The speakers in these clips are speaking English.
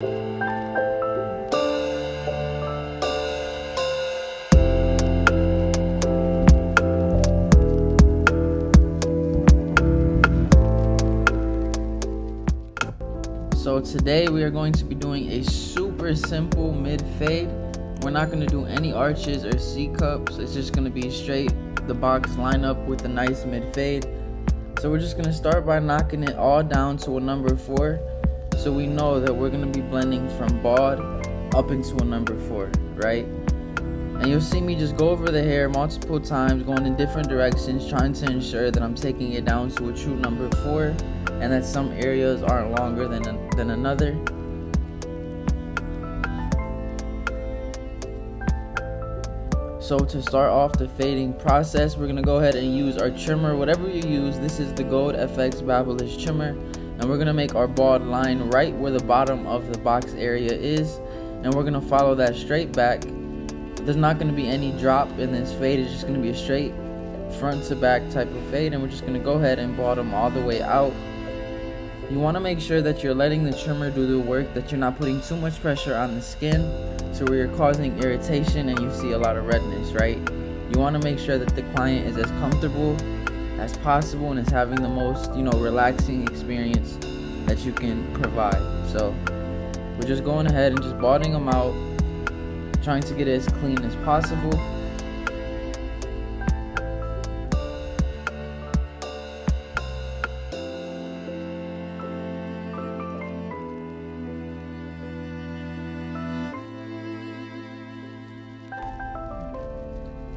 So today we are going to be doing a super simple mid fade. We're not going to do any arches or C cups. It's just going to be straight the box lineup with a nice mid fade. So we're just going to start by knocking it all down to a number 4, so we know that we're going to be blending from bald up into a number 4, right? And you'll see me just go over the hair multiple times, going in different directions, trying to ensure that I'm taking it down to a true number 4, and that some areas aren't longer than another. So to start off the fading process, we're gonna go ahead and use our trimmer, whatever you use. This is the Gold FX Babblish trimmer, and we're gonna make our bald line right where the bottom of the box area is, and we're gonna follow that straight back. There's not gonna be any drop in this fade. It's just gonna be a straight front to back type of fade, and we're just gonna go ahead and bottom all the way out. You want to make sure that you're letting the trimmer do the work, that you're not putting too much pressure on the skin so where you're causing irritation and you see a lot of redness, right? You want to make sure that the client is as comfortable as possible and is having the most, relaxing experience that you can provide. So we're just going ahead and just balding them out, trying to get it as clean as possible.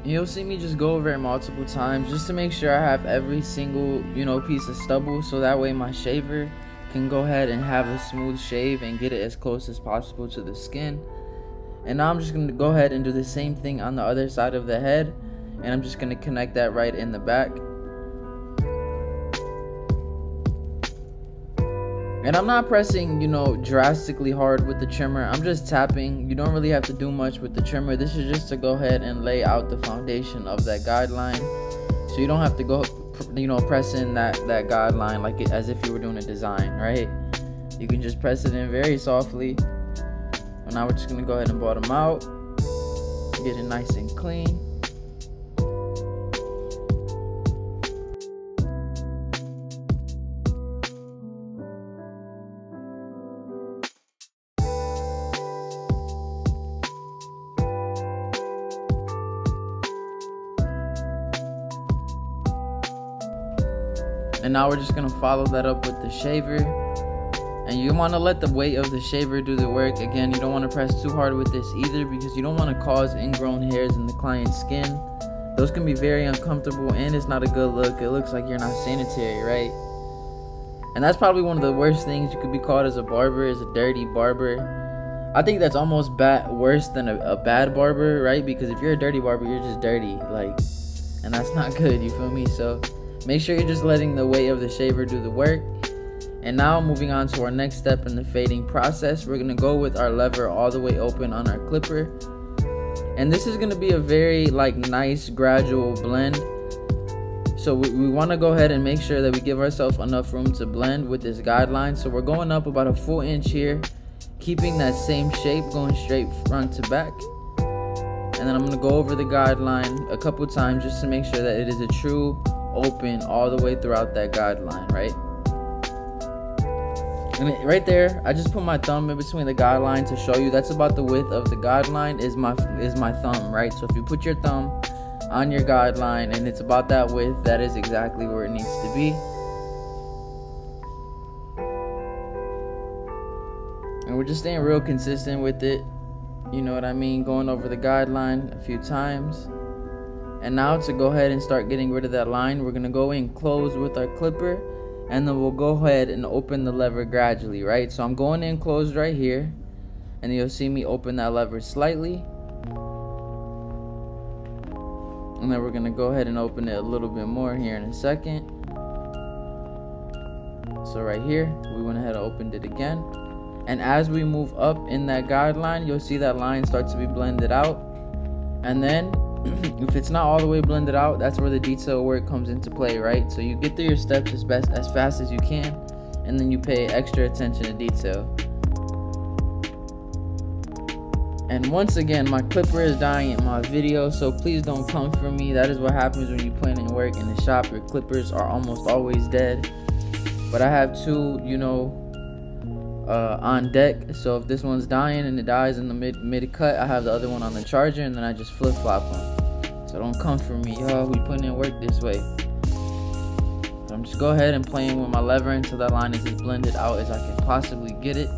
You'll see me just go over it multiple times just to make sure I have every single, piece of stubble, so that way my shaver can go ahead and have a smooth shave and get it as close as possible to the skin. And now I'm just going to go ahead and do the same thing on the other side of the head, and I'm just going to connect that right in the back. And I'm not pressing, drastically hard with the trimmer. I'm just tapping. You don't really have to do much with the trimmer. This is just to go ahead and lay out the foundation of that guideline. So you don't have to go, press in that guideline like as if you were doing a design, right? You can just press it in very softly. And now we're just going to go ahead and bottom out. Get it nice and clean. And now we're just going to follow that up with the shaver. And you want to let the weight of the shaver do the work. Again, you don't want to press too hard with this either, because you don't want to cause ingrown hairs in the client's skin. Those can be very uncomfortable and it's not a good look. It looks like you're not sanitary, right? And that's probably one of the worst things you could be called as a barber, is a dirty barber. I think that's almost worse than a bad barber, right? Because if you're a dirty barber, you're just dirty, and that's not good, you feel me? So make sure you're just letting the weight of the shaver do the work. And now moving on to our next step in the fading process, we're going to go with our lever all the way open on our clipper. And this is going to be a very nice gradual blend. So we want to go ahead and make sure that we give ourselves enough room to blend with this guideline. So we're going up about a full inch here, keeping that same shape, going straight front to back. And then I'm going to go over the guideline a couple times just to make sure that it is a true open all the way throughout that guideline, right? And right there, I just put my thumb in between the guideline to show you that's about the width of the guideline is my thumb, right? So if you put your thumb on your guideline and it's about that width, that is exactly where it needs to be. And we're just staying real consistent with it, you know what I mean, going over the guideline a few times. And now to go ahead and start getting rid of that line, we're going to go in close with our clipper, and then we'll go ahead and open the lever gradually, right? So I'm going in closed right here, and you'll see me open that lever slightly. And then we're going to go ahead and open it a little bit more here in a second. So right here, we went ahead and opened it again. And as we move up in that guideline, you'll see that line start to be blended out. And then if it's not all the way blended out, that's where the detail work comes into play, right? So you get through your steps as fast as you can, and then you pay extra attention to detail. And once again, my clipper is dying in my video, so please don't come for me. That is what happens when you put in work in the shop. Your clippers are almost always dead. But I have two, you know, on deck. So if this one's dying and it dies in the mid cut, I have the other one on the charger, and then I just flip flop them. So don't come for me, yo. We putting in work this way. So I'm just go ahead and playing with my lever until that line is as blended out as I can possibly get it.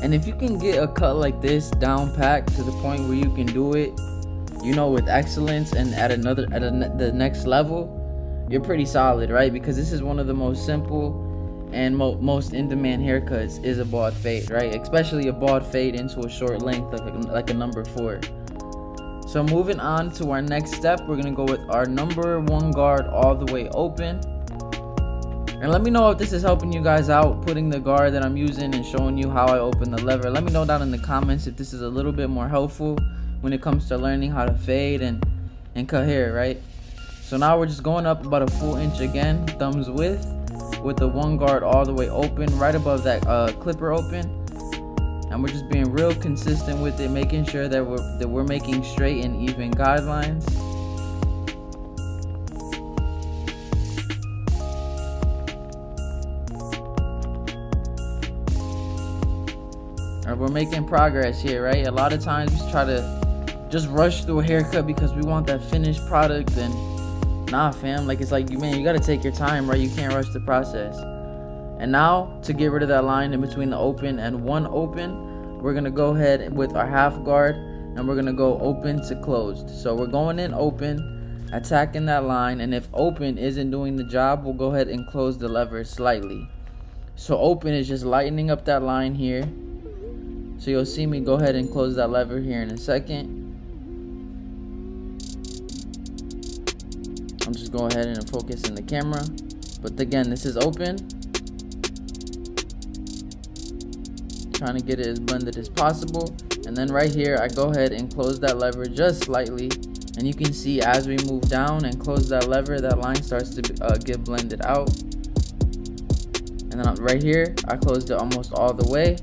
And if you can get a cut like this down packed to the point where you can do it, you know, with excellence and at the next level, you're pretty solid, right? Because this is one of the most simple and most in-demand haircuts is a bald fade, right? Especially a bald fade into a short length like a number 4. So moving on to our next step, we're gonna go with our number 1 guard all the way open. And let me know if this is helping you guys out, putting the guard that I'm using and showing you how I open the lever. Let me know down in the comments if this is a little bit more helpful when it comes to learning how to fade and cut hair, right? So now we're just going up about a full inch again, thumbs width, with the 1 guard all the way open, right above that clipper open. And we're just being real consistent with it, making sure that we're making straight and even guidelines. We're making progress here, right? A lot of times we try to just rush through a haircut because we want that finished product, and nah fam, like it's like, man, you gotta take your time, right? You can't rush the process. And now to get rid of that line in between the open and 1 open, we're gonna go ahead with our half guard and we're gonna go open to closed. So we're going in open, attacking that line, and if open isn't doing the job, we'll go ahead and close the lever slightly. So open is just lightening up that line here. So you'll see me go ahead and close that lever here in a second. I'm just going ahead and focusing the camera. But again, this is open. Trying to get it as blended as possible. And then right here, I go ahead and close that lever just slightly. And you can see as we move down and close that lever, that line starts to get blended out. And then right here, I closed it almost all the way.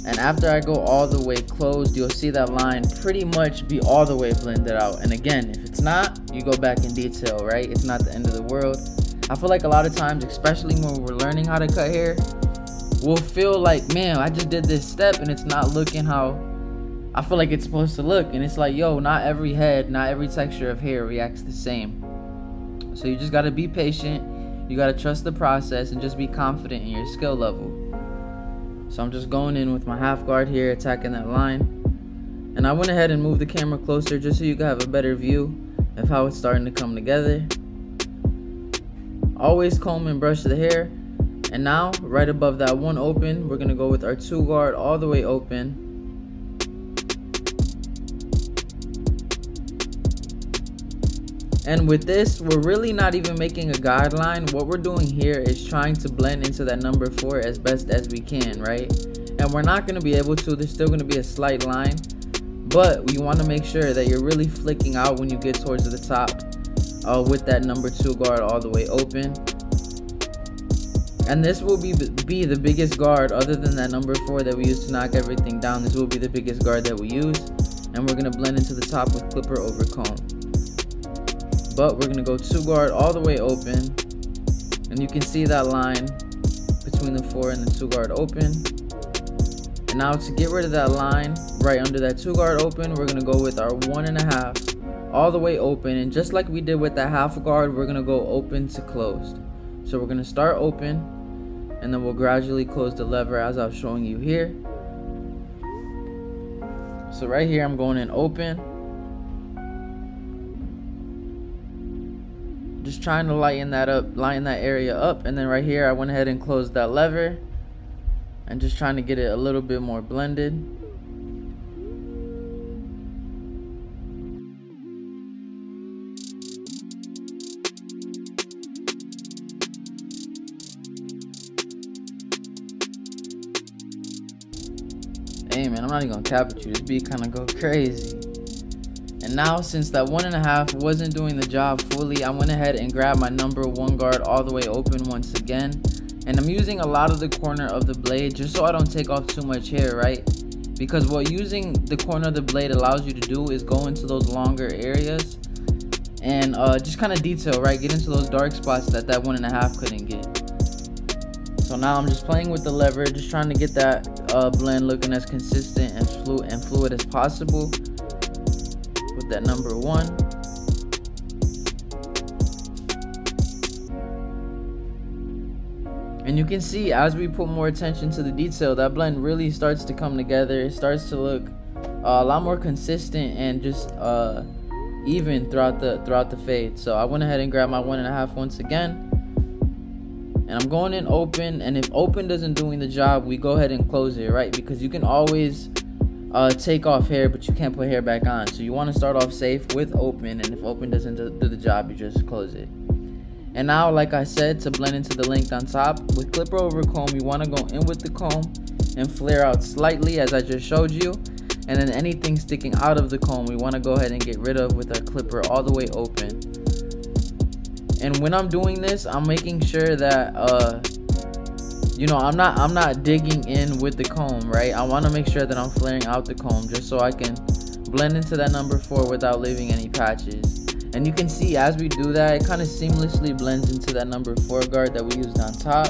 And after I go all the way closed, you'll see that line pretty much be all the way blended out. And again, if it's not, you go back in detail, right? It's not the end of the world. I feel like a lot of times, especially when we're learning how to cut hair, we'll feel like, man, I just did this step and it's not looking how I feel like it's supposed to look. And it's like, yo, not every head, not every texture of hair reacts the same. So you just gotta be patient. You gotta trust the process and just be confident in your skill level. So I'm just going in with my half guard here, attacking that line. And I went ahead and moved the camera closer just so you can have a better view of how it's starting to come together. Always comb and brush the hair. And now, right above that 1 open, we're gonna go with our 2 guard all the way open. And with this, we're really not even making a guideline. What we're doing here is trying to blend into that number 4 as best as we can, right? And we're not going to be able to. There's still going to be a slight line, but we want to make sure that you're really flicking out when you get towards the top with that number 2 guard all the way open. And this will be the biggest guard other than that number 4 that we use to knock everything down. This will be the biggest guard that we use, and we're going to blend into the top with clipper over comb. But we're gonna go 2 guard all the way open, and you can see that line between the 4 and the 2 guard open. And now to get rid of that line right under that 2 guard open, we're gonna go with our 1.5 all the way open, and just like we did with that half guard, we're gonna go open to closed. So we're gonna start open, and then we'll gradually close the lever as I was showing you here. So right here, I'm going in open. Just trying to lighten that area up, and then right here I went ahead and closed that lever and just trying to get it a little bit more blended. Hey man, I'm not even gonna cap at you. This beat kind of go crazy. And now, since that 1.5 wasn't doing the job fully, I went ahead and grabbed my number 1 guard all the way open once again. And I'm using a lot of the corner of the blade just so I don't take off too much hair, right? Because what using the corner of the blade allows you to do is go into those longer areas and just kind of detail, right? Get into those dark spots that 1.5 couldn't get. So now I'm just playing with the lever, just trying to get that blend looking as consistent and fluid as possible with that number 1. And you can see as we put more attention to the detail, that blend really starts to come together. It starts to look a lot more consistent and just even throughout the fade. So I went ahead and grabbed my 1.5 once again, and I'm going in open. And if open doesn't doing the job, we go ahead and close it, right? Because you can always take off hair, but you can't put hair back on. So you want to start off safe with open, and if open doesn't do the job, you just close it. And now, like I said, to blend into the length on top, with clipper over comb, you want to go in with the comb and flare out slightly as I just showed you. And then anything sticking out of the comb, we want to go ahead and get rid of with our clipper all the way open. And when I'm doing this, I'm making sure that you know, I'm not digging in with the comb, right? I want to make sure that I'm flaring out the comb just so I can blend into that number 4 without leaving any patches. And you can see as we do that, it kind of seamlessly blends into that number 4 guard that we used on top.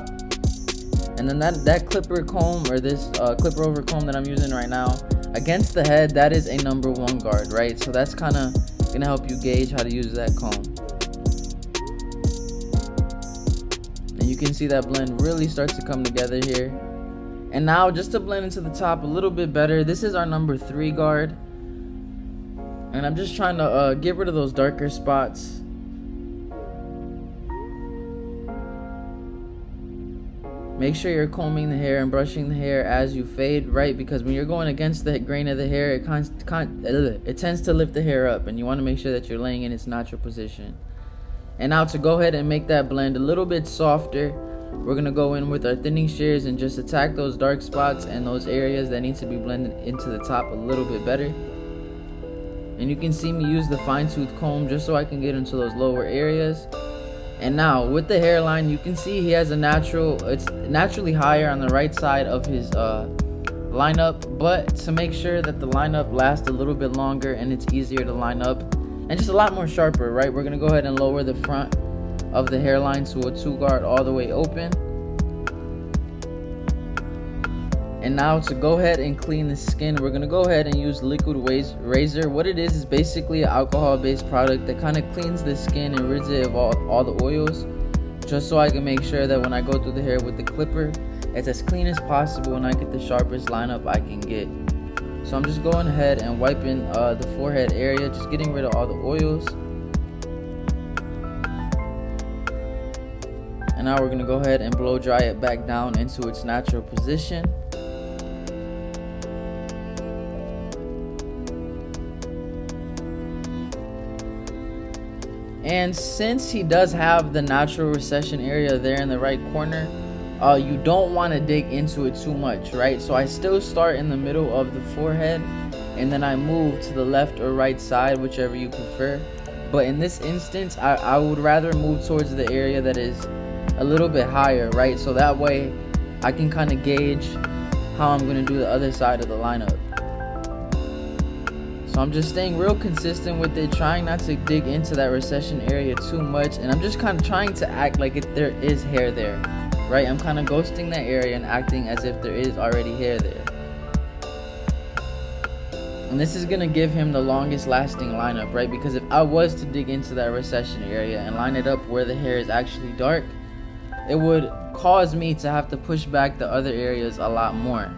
And then that clipper comb, or this clipper over comb that I'm using right now, against the head, that is a number 1 guard, right? So that's kind of gonna help you gauge how to use that comb. And you can see that blend really starts to come together here. And now, just to blend into the top a little bit better, this is our number 3 guard. And I'm just trying to get rid of those darker spots. Make sure you're combing the hair and brushing the hair as you fade, right? Because when you're going against the grain of the hair, it tends to lift the hair up, and you want to make sure that you're laying in its natural position. And now, to go ahead and make that blend a little bit softer, we're going to go in with our thinning shears and just attack those dark spots and those areas that need to be blended into the top a little bit better. And you can see me use the fine-tooth comb just so I can get into those lower areas. And now with the hairline, you can see he has it's naturally higher on the right side of his lineup, but to make sure that the lineup lasts a little bit longer and it's easier to line up and just a lot more sharper, right? We're gonna go ahead and lower the front of the hairline to a 2 guard all the way open. And now, to go ahead and clean the skin, we're going to go ahead and use liquid razor. What it is basically an alcohol-based product that kind of cleans the skin and rids it of all the oils, just so I can make sure that when I go through the hair with the clipper, it's as clean as possible and I get the sharpest lineup I can get. So I'm just going ahead and wiping the forehead area, just getting rid of all the oils. And now we're going to go ahead and blow dry it back down into its natural position. And since he does have the natural recession area there in the right corner, you don't want to dig into it too much, right? So I still start in the middle of the forehead, and then I move to the left or right side, whichever you prefer. But in this instance, I would rather move towards the area that is a little bit higher, right? So that way I can kind of gauge how I'm going to do the other side of the lineup. So I'm just staying real consistent with it, trying not to dig into that recession area too much. And I'm just kind of trying to act like there is hair there, right? I'm kind of ghosting that area and acting as if there is already hair there. And this is going to give him the longest lasting lineup, right? Because if I was to dig into that recession area and line it up where the hair is actually dark, it would cause me to have to push back the other areas a lot more.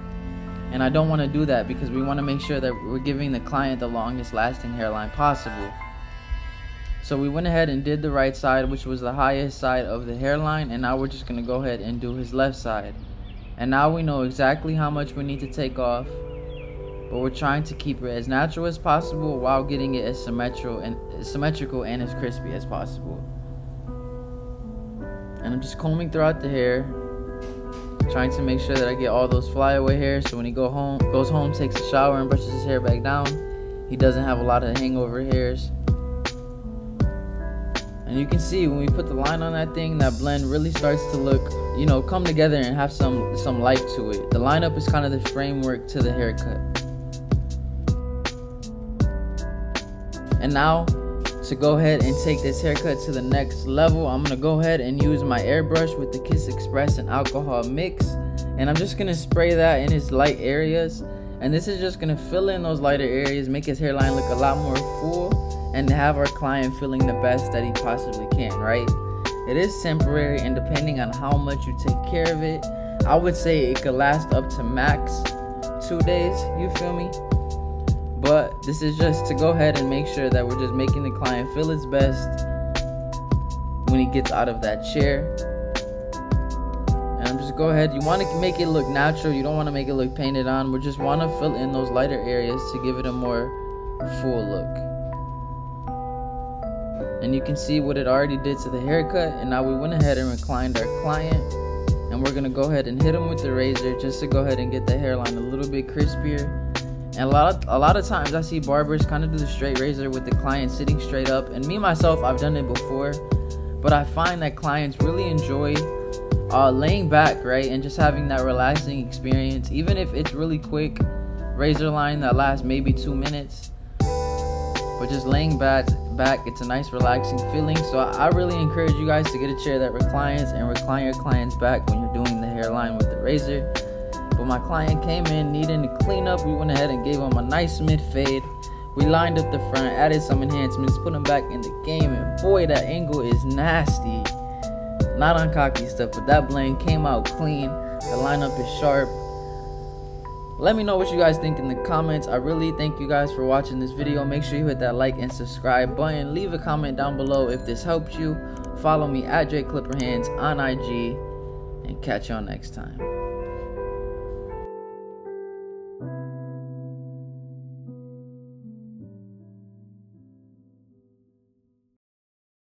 And I don't want to do that because we want to make sure that we're giving the client the longest lasting hairline possible. So we went ahead and did the right side, which was the highest side of the hairline, and now we're just going to go ahead and do his left side. And now we know exactly how much we need to take off, but we're trying to keep it as natural as possible while getting it as symmetrical and as crispy as possible. And I'm just combing throughout the hair, trying to make sure that I get all those flyaway hairs, so when he goes home, takes a shower, and brushes his hair back down, he doesn't have a lot of hangover hairs. And you can see when we put the line on that thing, that blend really starts to look, you know, come together and have some life to it. The lineup is kind of the framework to the haircut. And now, to go ahead and take this haircut to the next level, I'm gonna go ahead and use my airbrush with the Kiss Express and alcohol mix, and I'm just gonna spray that in his light areas. And this is just gonna fill in those lighter areas, make his hairline look a lot more full, and have our client feeling the best that he possibly can, right? It is temporary, and depending on how much you take care of it, I would say it could last up to max 2 days, you feel me? But this is just to go ahead and make sure that we're just making the client feel its best when he gets out of that chair. And I'm just go ahead, you want to make it look natural, you don't want to make it look painted on. We just want to fill in those lighter areas to give it a more full look. And you can see what it already did to the haircut. And now we went ahead and reclined our client, and we're gonna go ahead and hit him with the razor just to go ahead and get the hairline a little bit crispier. And a lot of times I see barbers kind of do the straight razor with the client sitting straight up, and me myself, I've done it before, but I find that clients really enjoy laying back, right, and just having that relaxing experience, even if it's really quick razor line that lasts maybe 2 minutes. But just laying back, it's a nice relaxing feeling. So I really encourage you guys to get a chair that reclines and recline your client's back when you're doing the hairline with the razor. But my client came in needing to clean up. We went ahead and gave him a nice mid fade. We lined up the front, added some enhancements, put him back in the game, and boy, that angle is nasty. Not on cocky stuff, but that blend came out clean. The lineup is sharp. Let me know what you guys think in the comments. I really thank you guys for watching this video. Make sure you hit that like and subscribe button. Leave a comment down below if this helped you. Follow me at JClipperHands on IG, and catch y'all next time.